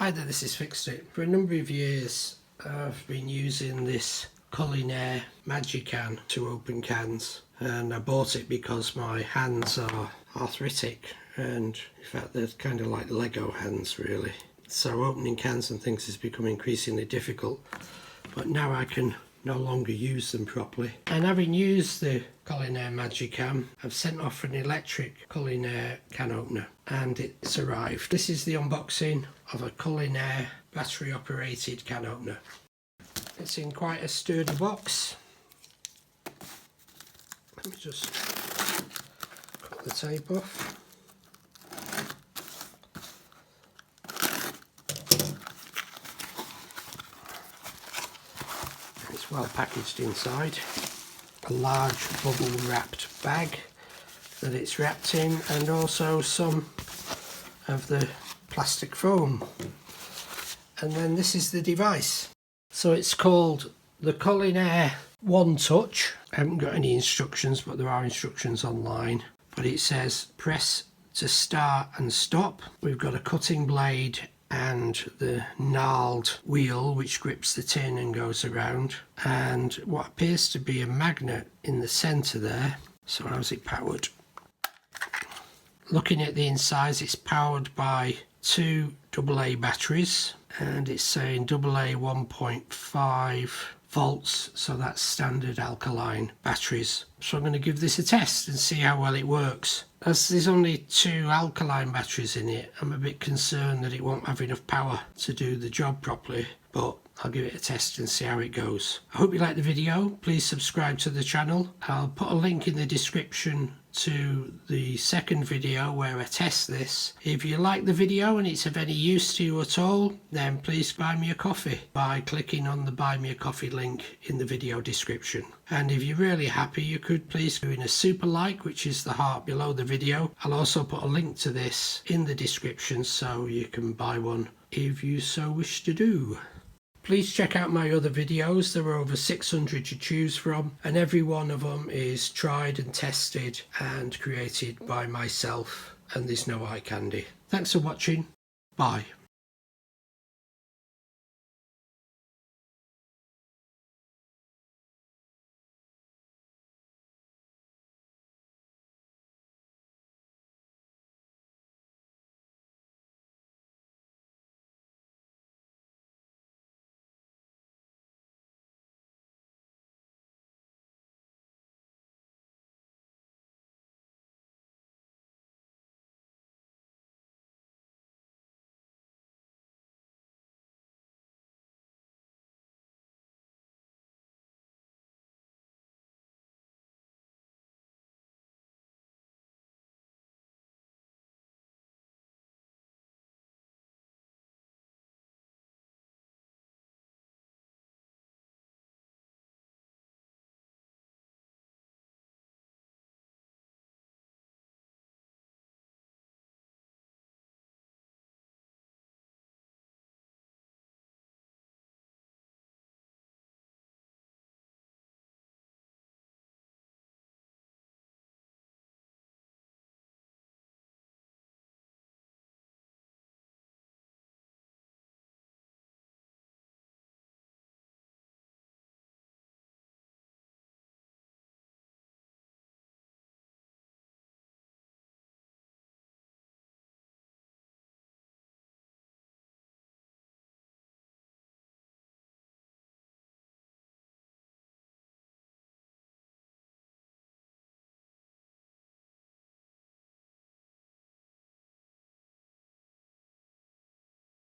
Hi there, this is Fixed It. For a number of years I've been using this culinary MagiCan to open cans, and I bought it because my hands are arthritic, and in fact they're kind of like Lego hands really. So opening cans and things has become increasingly difficult, but now I can no longer use them properly. And having used the culinary MagiCan, I've sent off an electric culinary can opener and it's arrived. This is the unboxing of a culinary battery operated can opener. It's in quite a sturdy box. Let me just cut the tape off. It's well packaged inside. A large bubble wrapped bag that it's wrapped in, and also some of the plastic foam. And then this is the device. So it's called the culinare-one-touch. I haven't got any instructions, but there are instructions online. But it says press to start and stop. We've got a cutting blade and the gnarled wheel which grips the tin and goes around, and what appears to be a magnet in the centre there. So how's it powered? Looking at the insides, it's powered by two AA batteries, and it's saying AA 1.5 volts, so that's standard alkaline batteries. So I'm going to give this a test and see how well it works. As there's only two alkaline batteries in it, I'm a bit concerned that it won't have enough power to do the job properly, but I'll give it a test and see how it goes. I hope you like the video. Please subscribe to the channel. I'll put a link in the description to the second video where I test this. If you like the video and it's of any use to you at all, then please buy me a coffee by clicking on the buy me a coffee link in the video description. And if you're really happy, you could please do in a super like, which is the heart below the video. I'll also put a link to this in the description so you can buy one if you so wish to do. Please check out my other videos. There are over 600 to choose from, and every one of them is tried and tested and created by myself, and there's no eye candy. Thanks for watching. Bye.